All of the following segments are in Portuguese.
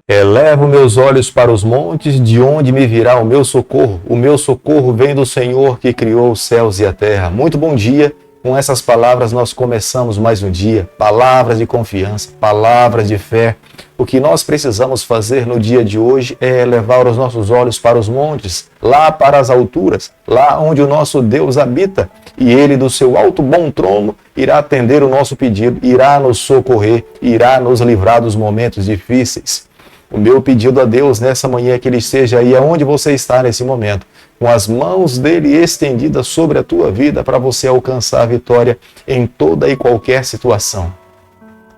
Elevo meus olhos para os montes, de onde me virá o meu socorro? O meu socorro vem do Senhor que criou os céus e a terra. Muito bom dia. Com essas palavras nós começamos mais um dia. Palavras de confiança, palavras de fé. O que nós precisamos fazer no dia de hoje é elevar os nossos olhos para os montes, lá para as alturas, lá onde o nosso Deus habita. E Ele, do seu alto bom trono, irá atender o nosso pedido, irá nos socorrer, irá nos livrar dos momentos difíceis. O meu pedido a Deus nessa manhã é que Ele esteja aí aonde você está nesse momento, com as mãos dele estendidas sobre a tua vida para você alcançar a vitória em toda e qualquer situação.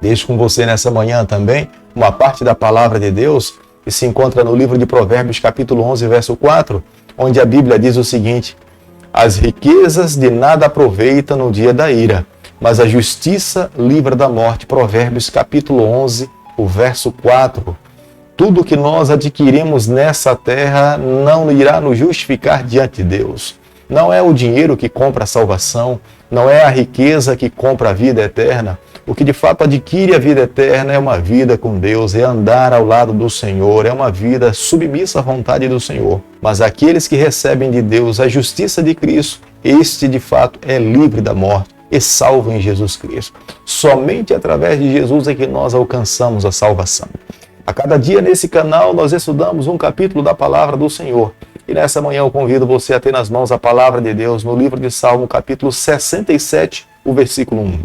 Deixo com você nessa manhã também uma parte da palavra de Deus que se encontra no livro de Provérbios, capítulo 11, verso 4, onde a Bíblia diz o seguinte: as riquezas de nada aproveitam no dia da ira, mas a justiça livra da morte. Provérbios, capítulo 11, o verso 4. Tudo que nós adquirimos nessa terra não irá nos justificar diante de Deus. Não é o dinheiro que compra a salvação, não é a riqueza que compra a vida eterna. O que de fato adquire a vida eterna é uma vida com Deus, é andar ao lado do Senhor, é uma vida submissa à vontade do Senhor. Mas aqueles que recebem de Deus a justiça de Cristo, este de fato é livre da morte e salvo em Jesus Cristo. Somente através de Jesus é que nós alcançamos a salvação. A cada dia nesse canal nós estudamos um capítulo da palavra do Senhor. E nessa manhã eu convido você a ter nas mãos a palavra de Deus no livro de Salmo, capítulo 67, o versículo 1.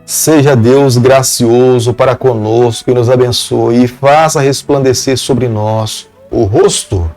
Seja Deus gracioso para conosco e nos abençoe e faça resplandecer sobre nós o rosto.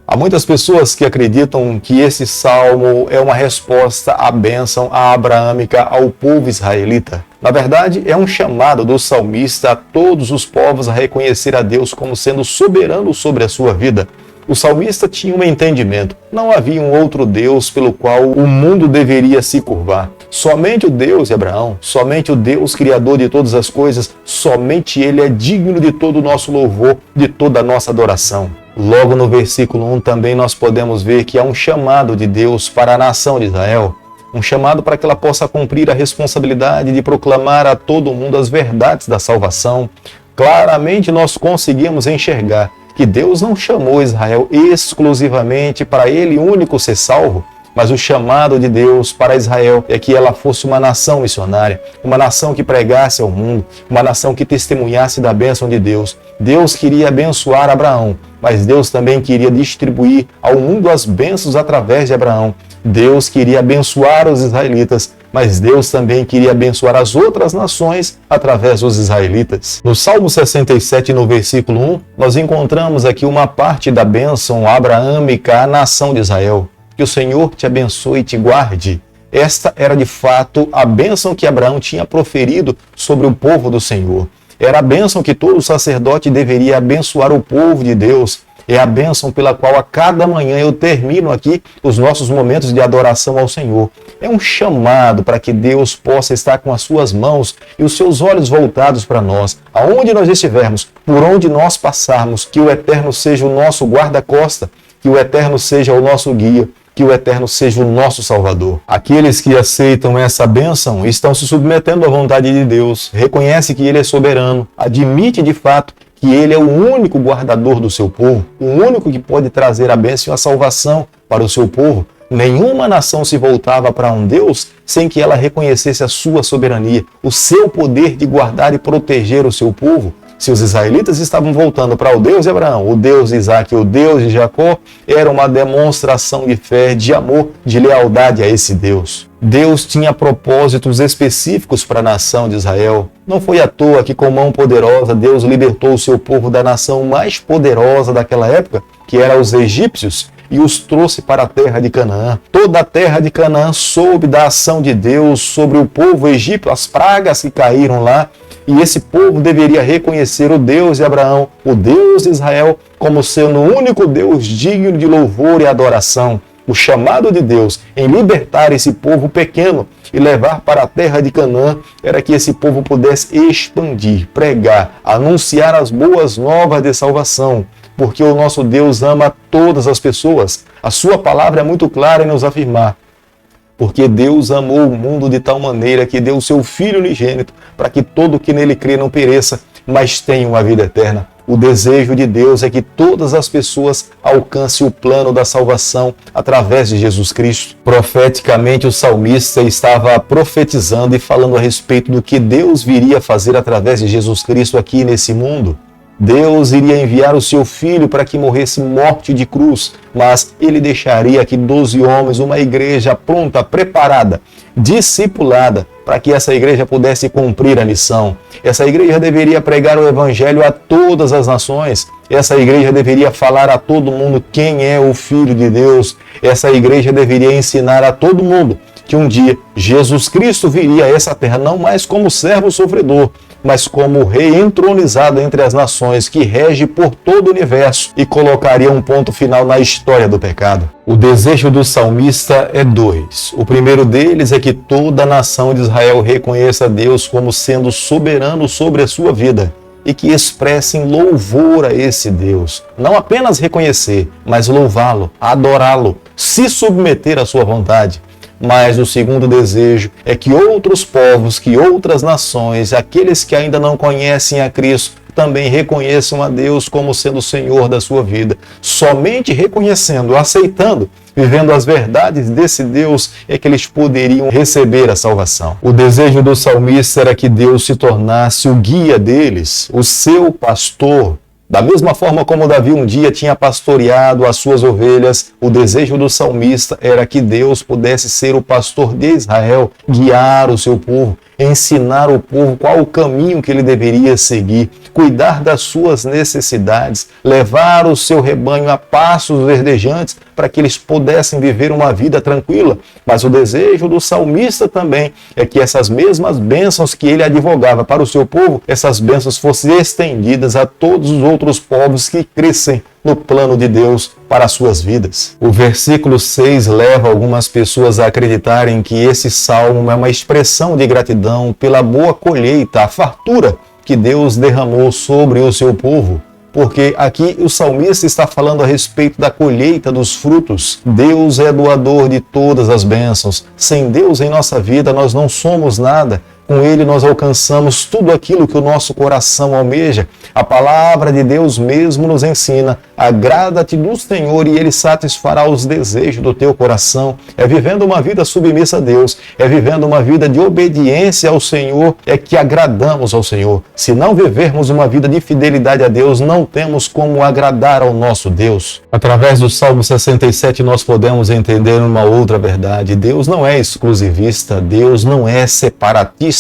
Há muitas pessoas que acreditam que esse salmo é uma resposta à bênção abraâmica ao povo israelita. Na verdade, é um chamado do salmista a todos os povos a reconhecer a Deus como sendo soberano sobre a sua vida. O salmista tinha um entendimento. Não havia um outro Deus pelo qual o mundo deveria se curvar. Somente o Deus de Abraão, somente o Deus criador de todas as coisas, somente Ele é digno de todo o nosso louvor, de toda a nossa adoração. Logo no versículo 1 também nós podemos ver que há um chamado de Deus para a nação de Israel. Um chamado para que ela possa cumprir a responsabilidade de proclamar a todo mundo as verdades da salvação. Claramente nós conseguimos enxergar que Deus não chamou Israel exclusivamente para Ele único ser salvo, mas o chamado de Deus para Israel é que ela fosse uma nação missionária, uma nação que pregasse ao mundo, uma nação que testemunhasse da bênção de Deus. Deus queria abençoar Abraão, mas Deus também queria distribuir ao mundo as bênçãos através de Abraão. Deus queria abençoar os israelitas, mas Deus também queria abençoar as outras nações através dos israelitas. No Salmo 67, no versículo 1, nós encontramos aqui uma parte da bênção abraâmica à nação de Israel. Que o Senhor te abençoe e te guarde. Esta era de fato a bênção que Abraão tinha proferido sobre o povo do Senhor. Era a bênção que todo sacerdote deveria abençoar o povo de Deus. É a bênção pela qual a cada manhã eu termino aqui os nossos momentos de adoração ao Senhor. É um chamado para que Deus possa estar com as suas mãos e os seus olhos voltados para nós. Aonde nós estivermos, por onde nós passarmos, que o Eterno seja o nosso guarda-costa, que o Eterno seja o nosso guia, que o Eterno seja o nosso Salvador. Aqueles que aceitam essa bênção estão se submetendo à vontade de Deus, reconhecem que Ele é soberano, admite de fato que Ele é o único guardador do seu povo, o único que pode trazer a bênção e a salvação para o seu povo. Nenhuma nação se voltava para um Deus sem que ela reconhecesse a sua soberania, o seu poder de guardar e proteger o seu povo. Se os israelitas estavam voltando para o Deus de Abraão, o Deus de Isaac, o Deus de Jacó, era uma demonstração de fé, de amor, de lealdade a esse Deus. Deus tinha propósitos específicos para a nação de Israel. Não foi à toa que com mão poderosa Deus libertou o seu povo da nação mais poderosa daquela época, que era os egípcios, e os trouxe para a terra de Canaã. Toda a terra de Canaã soube da ação de Deus sobre o povo egípcio, as pragas que caíram lá, e esse povo deveria reconhecer o Deus de Abraão, o Deus de Israel, como sendo o único Deus digno de louvor e adoração. O chamado de Deus em libertar esse povo pequeno e levar para a terra de Canaã era que esse povo pudesse expandir, pregar, anunciar as boas novas de salvação, porque o nosso Deus ama todas as pessoas. A sua palavra é muito clara em nos afirmar: porque Deus amou o mundo de tal maneira que deu o seu Filho unigênito, para que todo que nele crê não pereça, mas tenham a vida eterna. O desejo de Deus é que todas as pessoas alcancem o plano da salvação através de Jesus Cristo. Profeticamente, o salmista estava profetizando e falando a respeito do que Deus viria fazer através de Jesus Cristo aqui nesse mundo. Deus iria enviar o seu Filho para que morresse morte de cruz, mas ele deixaria aqui 12 homens, uma igreja pronta, preparada, discipulada, para que essa igreja pudesse cumprir a missão. Essa igreja deveria pregar o evangelho a todas as nações. Essa igreja deveria falar a todo mundo quem é o Filho de Deus. Essa igreja deveria ensinar a todo mundo que um dia Jesus Cristo viria a essa terra não mais como servo sofredor, mas como rei entronizado entre as nações, que rege por todo o universo e colocaria um ponto final na história do pecado. O desejo do salmista é dois. O primeiro deles é que toda a nação de Israel reconheça Deus como sendo soberano sobre a sua vida e que expressem louvor a esse Deus. Não apenas reconhecer, mas louvá-lo, adorá-lo, se submeter à sua vontade. Mas o segundo desejo é que outros povos, que outras nações, aqueles que ainda não conhecem a Cristo, também reconheçam a Deus como sendo o Senhor da sua vida. Somente reconhecendo, aceitando, vivendo as verdades desse Deus, é que eles poderiam receber a salvação. O desejo do salmista era que Deus se tornasse o guia deles, o seu pastor. Da mesma forma como Davi um dia tinha pastoreado as suas ovelhas, o desejo do salmista era que Deus pudesse ser o pastor de Israel, guiar o seu povo, ensinar o povo qual o caminho que ele deveria seguir, cuidar das suas necessidades, levar o seu rebanho a pastos verdejantes para que eles pudessem viver uma vida tranquila. Mas o desejo do salmista também é que essas mesmas bênçãos que ele advogava para o seu povo, essas bênçãos fossem estendidas a todos os outros povos que crescem no plano de Deus para as suas vidas. O versículo 6 leva algumas pessoas a acreditarem que esse salmo é uma expressão de gratidão pela boa colheita, a fartura que Deus derramou sobre o seu povo. Porque aqui o salmista está falando a respeito da colheita dos frutos. Deus é doador de todas as bênçãos. Sem Deus em nossa vida nós não somos nada. Com Ele nós alcançamos tudo aquilo que o nosso coração almeja. A palavra de Deus mesmo nos ensina: agrada-te do Senhor e Ele satisfará os desejos do teu coração. É vivendo uma vida submissa a Deus, é vivendo uma vida de obediência ao Senhor, é que agradamos ao Senhor. Se não vivermos uma vida de fidelidade a Deus, não temos como agradar ao nosso Deus. Através do Salmo 67 nós podemos entender uma outra verdade: Deus não é exclusivista, Deus não é separatista.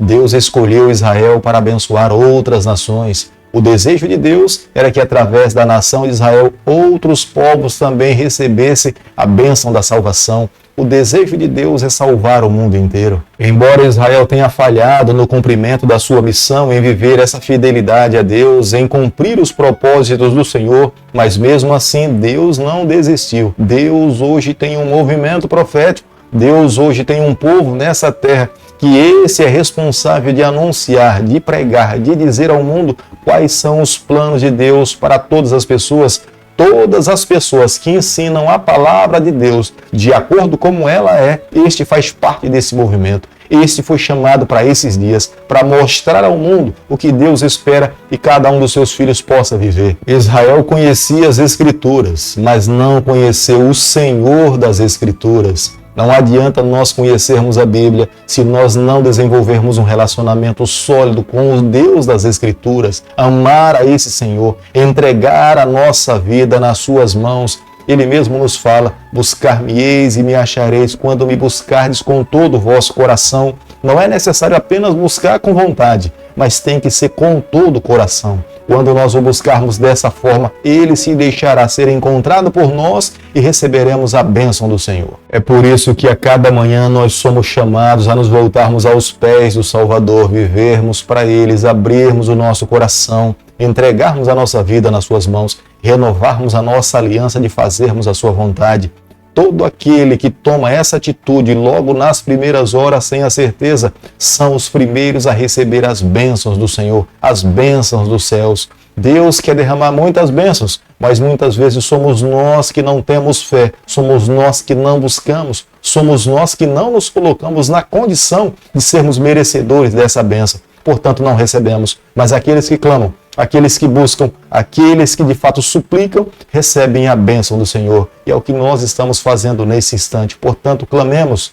Deus escolheu Israel para abençoar outras nações. O desejo de Deus era que através da nação de Israel outros povos também recebessem a bênção da salvação. O desejo de Deus é salvar o mundo inteiro. Embora Israel tenha falhado no cumprimento da sua missão em viver essa fidelidade a Deus, em cumprir os propósitos do Senhor, mas mesmo assim Deus não desistiu. Deus hoje tem um movimento profético. Deus hoje tem um povo nessa terra que esse é responsável de anunciar, de pregar, de dizer ao mundo quais são os planos de Deus para todas as pessoas. Todas as pessoas que ensinam a palavra de Deus de acordo como ela é, este faz parte desse movimento. Este foi chamado para esses dias, para mostrar ao mundo o que Deus espera que cada um dos seus filhos possa viver. Israel conhecia as Escrituras, mas não conheceu o Senhor das Escrituras. Não adianta nós conhecermos a Bíblia se nós não desenvolvermos um relacionamento sólido com o Deus das Escrituras, amar a esse Senhor, entregar a nossa vida nas suas mãos. Ele mesmo nos fala: buscar-me-eis e me achareis quando me buscardes com todo o vosso coração. Não é necessário apenas buscar com vontade, mas tem que ser com todo o coração. Quando nós o buscarmos dessa forma, Ele se deixará ser encontrado por nós e receberemos a bênção do Senhor. É por isso que a cada manhã nós somos chamados a nos voltarmos aos pés do Salvador, vivermos para eles, abrirmos o nosso coração, entregarmos a nossa vida nas suas mãos, renovarmos a nossa aliança de fazermos a sua vontade. Todo aquele que toma essa atitude logo nas primeiras horas sem a certeza, são os primeiros a receber as bênçãos do Senhor, as bênçãos dos céus. Deus quer derramar muitas bênçãos, mas muitas vezes somos nós que não temos fé, somos nós que não buscamos, somos nós que não nos colocamos na condição de sermos merecedores dessa bênção. portanto não recebemos. Mas aqueles que clamam, aqueles que buscam, aqueles que de fato suplicam, recebem a bênção do Senhor. E é o que nós estamos fazendo nesse instante. Portanto, clamemos,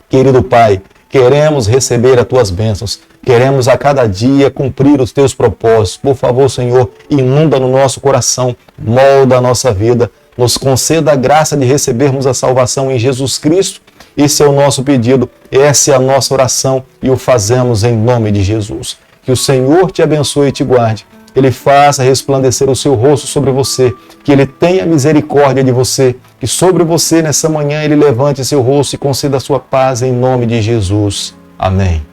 querido Pai, queremos receber as tuas bênçãos, queremos a cada dia cumprir os teus propósitos. Por favor, Senhor, inunda no nosso coração, molda a nossa vida, nos conceda a graça de recebermos a salvação em Jesus Cristo. Esse é o nosso pedido, essa é a nossa oração e o fazemos em nome de Jesus. Que o Senhor te abençoe e te guarde. Ele faça resplandecer o seu rosto sobre você, que Ele tenha misericórdia de você, que sobre você nessa manhã Ele levante seu rosto e conceda a sua paz em nome de Jesus. Amém.